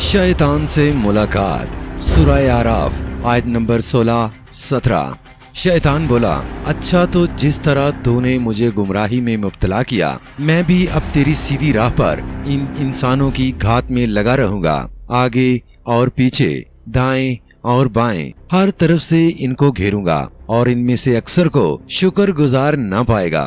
शैतान से मुलाकात। सूरह आराफ आयत नंबर 16-17। शैतान बोला, अच्छा तो जिस तरह तूने मुझे गुमराही में मुब्तला किया, मैं भी अब तेरी सीधी राह पर इन इंसानों की घात में लगा रहूंगा। आगे और पीछे, दाएं और बाएं, हर तरफ से इनको घेरूंगा और इनमें से अक्सर को शुक्रगुजार न पाएगा।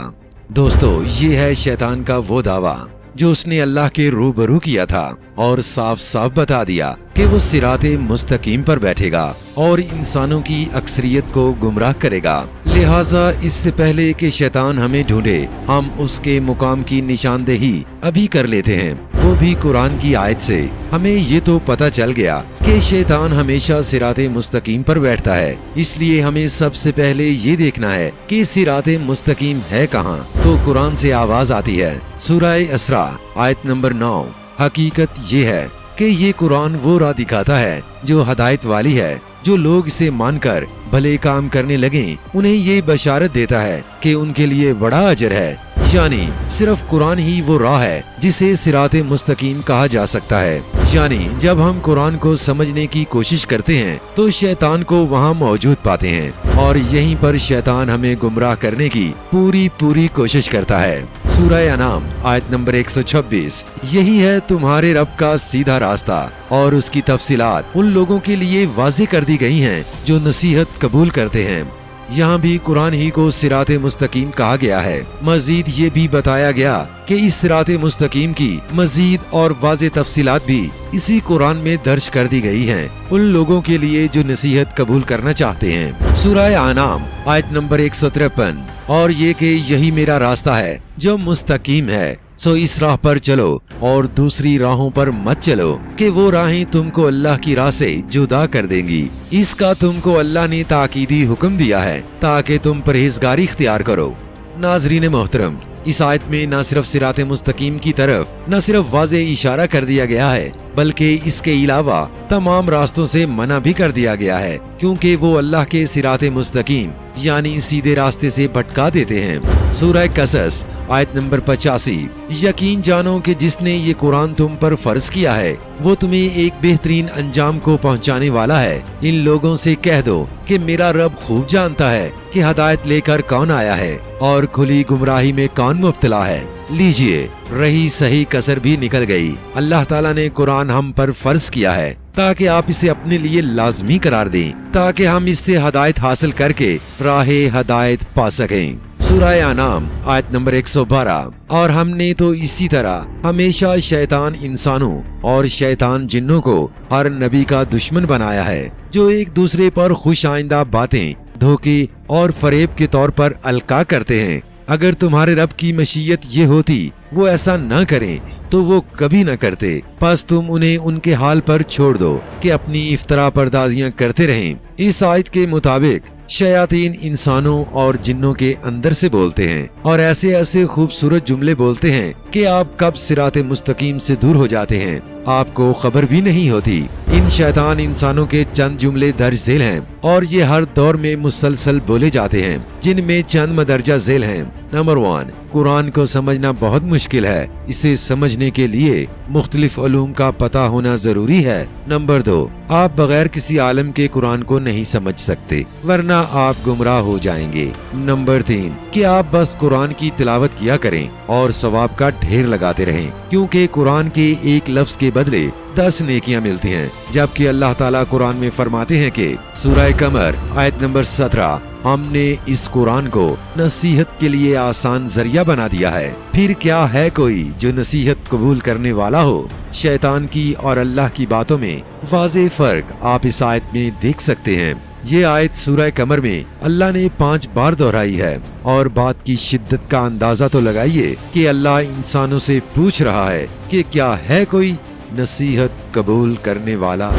दोस्तों, ये है शैतान का वो दावा जो उसने अल्लाह के रूबरू किया था और साफ साफ बता दिया कि वो सिराते मुस्तकीम पर बैठेगा और इंसानों की अक्सरियत को गुमराह करेगा। लिहाजा इससे पहले कि शैतान हमें ढूंढे, हम उसके मुकाम की निशानदेही अभी कर लेते हैं, वो भी कुरान की आयत से। हमें ये तो पता चल गया कि शैतान हमेशा सिराते मुस्तकीम पर बैठता है, इसलिए हमें सबसे पहले ये देखना है कि सिराते मुस्तकीम है कहाँ। तो कुरान से आवाज आती है, सूरह इसरा आयत नंबर 9। हकीकत ये है कि ये कुरान वो राह दिखाता है जो हदायत वाली है। जो लोग इसे मानकर भले काम करने लगे, उन्हें ये बशारत देता है कि उनके लिए बड़ा अजर है। यानी सिर्फ कुरान ही वो राह है जिसे सिराते मुस्तकीम कहा जा सकता है। यानी जब हम कुरान को समझने की कोशिश करते हैं तो शैतान को वहाँ मौजूद पाते हैं और यहीं पर शैतान हमें गुमराह करने की पूरी कोशिश करता है। सूरह अनाम आयत नंबर 126। यही है तुम्हारे रब का सीधा रास्ता और उसकी तफसीलात उन लोगों के लिए वाज़ेह कर दी गई हैं जो नसीहत कबूल करते हैं। यहाँ भी कुरान ही को सिराते मुस्तकीम कहा गया है। मजीद ये भी बताया गया कि इस सिराते मुस्तकीम की मजीद और वाज़ेह तफसीलात भी इसी कुरान में दर्ज कर दी गई हैं उन लोगों के लिए जो नसीहत कबूल करना चाहते हैं। सूरह अनाम आयत नंबर 153। और ये कि यही मेरा रास्ता है जो मुस्तकीम है, सो इस राह पर चलो और दूसरी राहों पर मत चलो कि वो राहें तुमको अल्लाह की राह से जुदा कर देंगी। इसका तुमको अल्लाह ने ताकीदी हुक्म दिया है ताकि तुम परहेजगारी इख्तियार करो। नाज़रीन मोहतरम, इस आयत में न सिर्फ सिराते मुस्तकीम की तरफ न सिर्फ वाज़ेह इशारा कर दिया गया है, बल्कि इसके अलावा तमाम रास्तों से मना भी कर दिया गया है, क्योंकि वो अल्लाह के सिराते मुस्तकीम यानी सीधे रास्ते से भटका देते हैं। सूरह कसस आयत नंबर 85। यकीन जानो कि जिसने ये कुरान तुम पर फर्ज किया है वो तुम्हें एक बेहतरीन अंजाम को पहुंचाने वाला है। इन लोगों से कह दो कि मेरा रब खूब जानता है कि हदायत लेकर कौन आया है और खुली गुमराही में कौन मुब्तला है। लीजिए, रही सही कसर भी निकल गई। अल्लाह ताला ने कुरान हम पर फर्ज किया है ताकि आप इसे अपने लिए लाजमी करार दें, ताकि हम इससे हदायत हासिल करके राहे हदायत पा सकें। सूरह अनाम आयत नंबर 112। और हमने तो इसी तरह हमेशा शैतान इंसानों और शैतान जिन्नों को हर नबी का दुश्मन बनाया है, जो एक दूसरे पर खुश आइंदा बातें, धोखे और फरेब के तौर पर अलका करते हैं। अगर तुम्हारे रब की मशीयत ये होती वो ऐसा न करें तो वो कभी न करते। बस तुम उन्हें उनके हाल पर छोड़ दो कि अपनी इफ्तरा पर्दाजियां करते रहें। इस आयत के मुताबिक शयातीन इंसानों और जिन्नों के अंदर से बोलते हैं और ऐसे ऐसे खूबसूरत जुमले बोलते हैं कि आप कब सिराते मुस्तकीम से दूर हो जाते हैं, आपको खबर भी नहीं होती। इन शैतान इंसानों के चंद जुमले दर्ज झेल हैं और ये हर दौर में मुसलसल बोले जाते हैं, जिनमें चंद मदरजा झेल हैं। नंबर 1, कुरान को समझना बहुत मुश्किल है। इसे समझने के लिए मुख्तलिफ उलूम का पता होना जरूरी है। नंबर 2, आप बगैर किसी आलम के कुरान को नहीं समझ सकते, वरना आप गुमराह हो जाएंगे। नंबर 3, कि आप बस कुरान की तिलावत किया करें और सवाब का ढेर लगाते रहें, क्योंकि कुरान के एक लफ्ज के बदले 10 नेकियां मिलती हैं। जबकि अल्लाह ताला कुरान में फरमाते हैं कि सूरह कमर आयत नंबर 17, हमने इस कुरान को नसीहत के लिए आसान जरिया बना दिया है। फिर क्या है कोई जो नसीहत कबूल करने वाला हो? शैतान की और अल्लाह की बातों में वाज़ेह फर्क आप इस आयत में देख सकते हैं। ये आयत सूरह कमर में अल्लाह ने 5 बार दोहराई है और बात की शिद्दत का अंदाजा तो लगाइए कि अल्लाह इंसानों से पूछ रहा है कि क्या है कोई नसीहत कबूल करने वाला।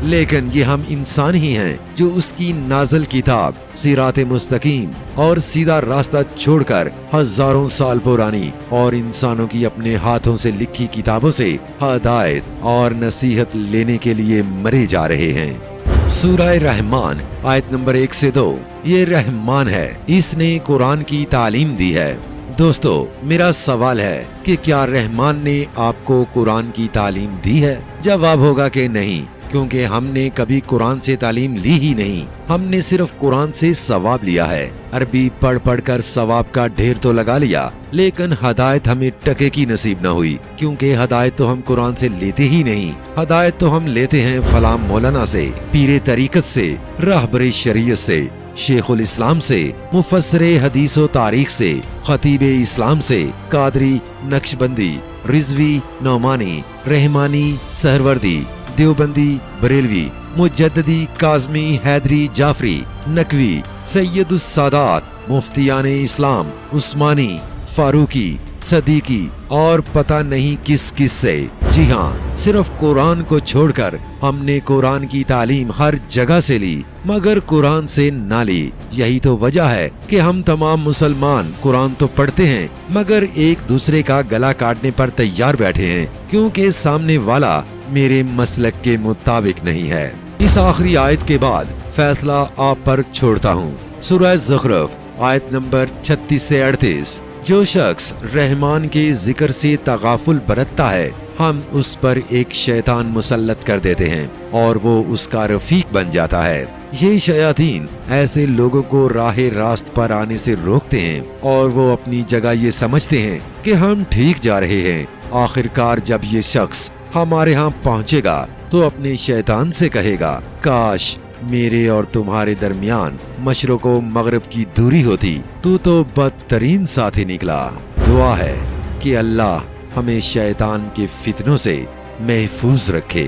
लेकिन ये हम इंसान ही हैं जो उसकी नाज़िल किताब सिराते मुस्तकीम और सीधा रास्ता छोड़कर हजारों साल पुरानी और इंसानों की अपने हाथों से लिखी किताबों से हदायत और नसीहत लेने के लिए मरे जा रहे हैं। सूरह रहमान आयत नंबर 1 से 2। ये रहमान है, इसने कुरान की तालीम दी है। दोस्तों, मेरा सवाल है कि क्या रहमान ने आपको कुरान की तालीम दी है? जवाब होगा कि नहीं, क्योंकि हमने कभी कुरान से तालीम ली ही नहीं। हमने सिर्फ कुरान से सवाब लिया है। अरबी पढ़ पढ़ कर सवाब का ढेर तो लगा लिया, लेकिन हदायत हमें टके की नसीब न हुई, क्योंकि हदायत तो हम कुरान से लेते ही नहीं। हदायत तो हम लेते हैं फलाम मौलाना से, पीरे तरीकत से, रहबरे शरीयत से, शेखुल इस्लाम से, मुफस्सरे हदीस व तारीख से, खतीब इस्लाम से, कादरी, नक्शबंदी, रिजवी, नौमानी, रहमानी, सहरवर्दी, देवबंदी, बरेलवी, मुजद्ददी, काज़मी, हैदरी, जाफरी, नकवी, सैयदुस सादात, मुफ्तियाने इस्लाम, उस्मानी, फारूकी, सदीकी और पता नहीं किस किस से। जी हाँ, सिर्फ कुरान को छोड़कर हमने कुरान की तालीम हर जगह से ली, मगर कुरान से ना ली। यही तो वजह है कि हम तमाम मुसलमान कुरान तो पढ़ते हैं, मगर एक दूसरे का गला काटने पर तैयार बैठे हैं, क्योंकि सामने वाला मेरे मसलक के मुताबिक नहीं है। इस आखिरी आयत के बाद फैसला आप पर छोड़ता हूँ। सूरह ज़ुखरुफ आयत नंबर 36 से 38। जो शख्स रहमान के जिक्र से तगाफुल बरतता है, हम उस पर एक शैतान मुसल्लत कर देते हैं और वो उसका रफीक बन जाता है। ये शयातीन ऐसे लोगों को राहे रास्त पर आने से रोकते हैं और वो अपनी जगह ये समझते हैं कि हम ठीक जा रहे हैं। आखिरकार जब ये शख्स हमारे यहाँ पहुँचेगा तो अपने शैतान से कहेगा, काश मेरे और तुम्हारे दरमियान मशरक़ व मगरिब की दूरी होती, तू तो बदतरीन साथी निकला। दुआ है कि अल्लाह हमें शैतान के फितनों से महफूज रखे।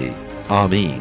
आमीन।